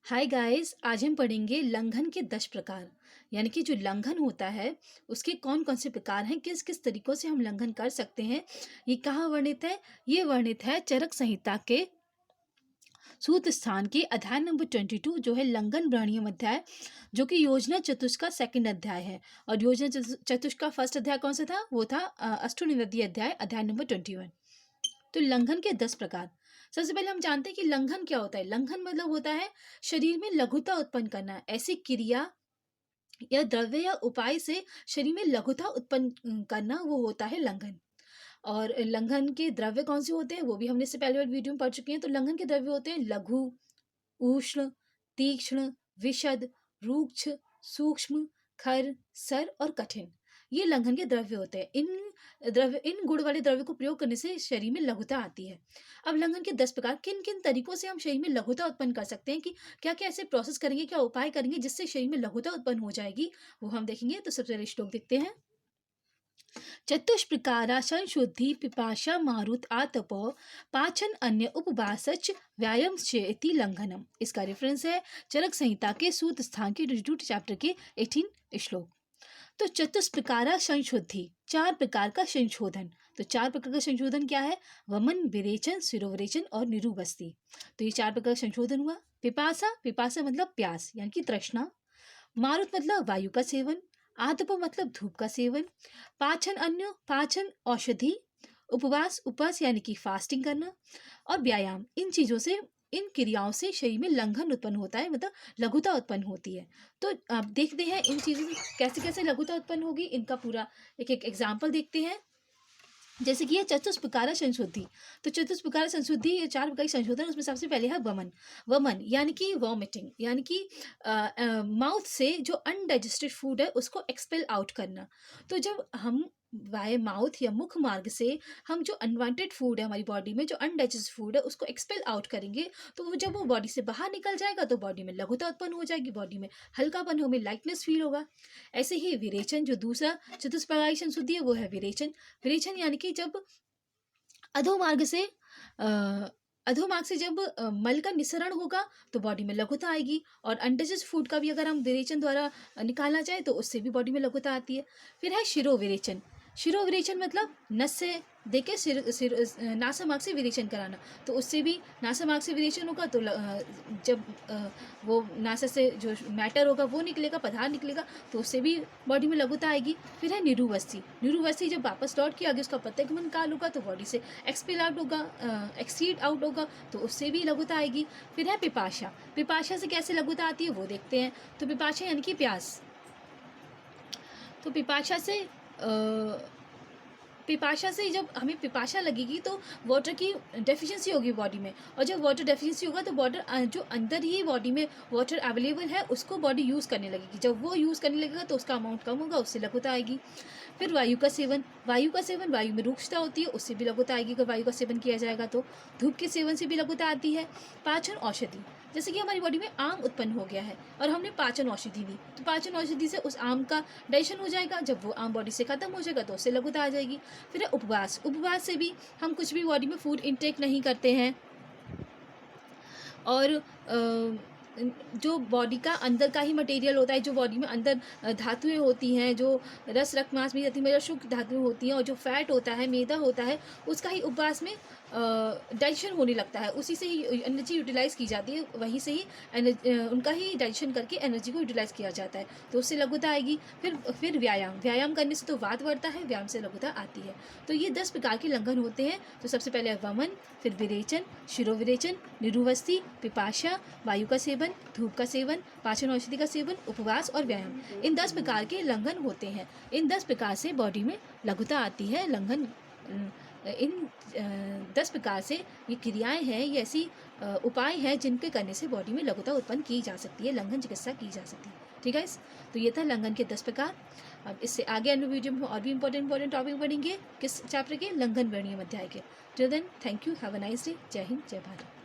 Hi guys, आज हम पढ़ेंगे लंघन के 10 प्रकार। यानी कि जो लंघन होता है उसके कौन कौन से प्रकार हैं, किस किस तरीकों से हम लंघन कर सकते हैं। ये कहाँ वर्णित है? ये वर्णित है चरक संहिता के सूत्र स्थान के अध्याय नंबर 22 जो है लंघन ब्राह्मणीय अध्याय, जो कि योजना चतुष्क का सेकंड अध्याय है। और योजना चतुष्क का फर्स्ट अध्याय कौन सा था? वो था अष्टोनिर्वृत्तीय अध्याय, अध्याय नंबर 21। तो लंघन के 10 प्रकार। सबसे पहले हम जानते हैं कि लंघन क्या होता है। लंघन मतलब होता है शरीर में लघुता उत्पन्न करना, ऐसी क्रिया या द्रव्य या उपाय से शरीर में लघुता उत्पन्न करना, वो होता है लंघन। और लंघन के द्रव्य कौन से होते हैं वो भी हमने इससे पहले वाली वीडियो में पढ़ चुके हैं। तो लंघन के द्रव्य होते हैं लघु, उष्ण, तीक्ष्ण, विशद, रूक्ष, सूक्ष्म, खर, सर और कठिन। ये लंघन के द्रव्य होते हैं। इन गुण वाले द्रव्य को प्रयोग करने से शरीर में लघुता आती है। अब लंघन के 10 प्रकार, किन किन तरीकों से हम शरीर में लघुता उत्पन्न कर सकते हैं, कि क्या क्या ऐसे प्रोसेस करेंगे, क्या उपाय करेंगे जिससे शरीर में लघुता उत्पन्न हो जाएगी, वो हम देखेंगे। तो सबसे पहले श्लोक देखते हैं। चतुष्प्रकारा संशुद्धि पिपाशा मारुत आतपो पाचन अन्य उपवासच व्यायाम चेति लंघनम। इसका रेफरेंस है चरक संहिता के सूत्र स्थान के 22 चैप्टर के 18 श्लोक। तो चतुष्प्रकारा संशुद्धि, 4 प्रकार का संशोधन। तो 4 प्रकार का संशोधन क्या है? वमन, विरेचन, शिरोविरेचन और निरुबस्ती। तो ये 4 प्रकार का संशोधन हुआ। पिपासा, पिपासा मतलब प्यास यानी कि तृष्णा। मारुत मतलब वायु का सेवन। आतप मतलब धूप का सेवन। पाचन अन्य, पाचन औषधि। उपवास, उपवास यानी कि फास्टिंग करना। और व्यायाम, इन चीजों से, इन क्रियाओं से शरीर में लंघन उत्पन्न होता है, मतलब लघुता उत्पन्न होती है। तो आप देखते हैं इन चीजों से कैसे कैसे लघुता उत्पन्न होगी, इनका पूरा एक एक एग्जाम्पल देखते हैं। जैसे कि ये चतुष्प्रकार संशुद्धि। तो चतुष्प्रकार संशुद्धि, ये 4 प्रकार की संशोधन, उसमें सबसे पहले है वमन। वमन यानी कि वॉमिटिंग, यानी कि माउथ से जो अनडाइजेस्टेड फूड है उसको एक्सपेल आउट करना। तो जब हम बाय माउथ या मुख मार्ग से हम जो अनवांटेड फूड है हमारी बॉडी में, जो अनडाइजेस्टेड फूड है, उसको एक्सपेल आउट करेंगे, तो वो जब वो बॉडी से बाहर निकल जाएगा तो बॉडी में लघुता उत्पन्न हो जाएगी, बॉडी में हल्कापन, हमें लाइटनेस फील होगा। ऐसे ही विरेचन, जो दूसरा चतुष्प्रकार की संशुद्धि है, वो है विरेचन। विरेचन यानी कि जब अधोमार्ग से अधोमार्ग से जब मल का निस्सरण होगा तो बॉडी में लघुता आएगी। और अनडाइजेस्टेड फूड का भी अगर हम विरेचन द्वारा निकालना चाहे तो उससे भी बॉडी में लघुता आती है। फिर है शिरोविरेचन। शिरोविरेचन मतलब नस से देके सिर नासामार्ग से विरेचन कराना, तो उससे भी नासामार्ग से विरेचन होगा। तो जब वो नासा से जो मैटर होगा वो निकलेगा, पदार्थ निकलेगा, तो उससे भी बॉडी में लघुता आएगी। फिर है निरुवस्ती। निरुवस्ती जब वापस लौट के आगे उसका प्रत्यगमन काल होगा तो बॉडी से एक्सपेल आउट होगा, एक्सीड आउट होगा, तो उससे भी लघुता आएगी। फिर है पिपाशा। पिपाशा से कैसे लघुता आती है वो देखते हैं। तो पिपाशा यानी कि प्यास। तो पिपाशा से जब हमें पिपाशा लगेगी तो वाटर की डेफिशिएंसी होगी बॉडी में। और जब वाटर डेफिशिएंसी होगा तो वाटर जो अंदर ही बॉडी में वाटर अवेलेबल है उसको बॉडी यूज़ करने लगेगी। जब वो यूज़ करने लगेगा तो उसका अमाउंट कम होगा, उससे लघुता आएगी। फिर वायु का सेवन। वायु का सेवन, वायु में रूक्षता होती है, उससे भी लघुता आएगी अगर वायु का सेवन किया जाएगा तो। धूप के सेवन से भी लघुता आती है। पाचन औषधि, जैसे कि हमारी बॉडी में आम उत्पन्न हो गया है और हमने पाचन औषधि ली, तो पाचन औषधि से उस आम का डाइजेशन हो जाएगा। जब वो आम बॉडी से खत्म हो जाएगा तो उससे लघुता आ जाएगी। फिर है उपवास। उपवास से भी हम कुछ भी बॉडी में फूड इनटेक नहीं करते हैं और जो बॉडी का अंदर का ही मटेरियल होता है, जो बॉडी में अंदर धातुएं होती हैं, जो रस रक्त मांस में जाती है, शुक्र धातुएं होती हैं, और जो फैट होता है, मैदा होता है, उसका ही उपवास में डाइजेशन होने लगता है। उसी से ही एनर्जी यूटिलाइज की जाती है, वहीं से ही उनका ही डाइजेशन करके एनर्जी को यूटिलाइज किया जाता है, तो उससे लघुता आएगी। फिर व्यायाम। व्यायाम करने से तो वात बढ़ता है, व्यायाम से लघुता आती है। तो ये 10 प्रकार के लंघन होते हैं। तो सबसे पहले वमन, फिर विरेचन, शिरोविरेचन, निरुवस्ती, पिपाशा, वायु का सेवन, धूप का सेवन, पाचन औषधि का सेवन, उपवास और व्यायाम। इन 10 प्रकार के लंघन होते हैं। इन 10 प्रकार से बॉडी में लघुता आती है। लंघन, इन 10 प्रकार से ये क्रियाएं हैं, ये ऐसी उपाय हैं जिनके करने से बॉडी में लघुता उत्पन्न की जा सकती है, लंघन चिकित्सा की जा सकती है। ठीक है। तो ये था लंघन के 10 प्रकार। अब इससे आगे अन्य वीडियो में और भी इंपॉर्टेंट टॉपिक पढ़ेंगे, किस चैप्टर के? लंघन वर्णीय अध्याय के। Till then, thank you, have a nice day. जय हिंद, जय भारत।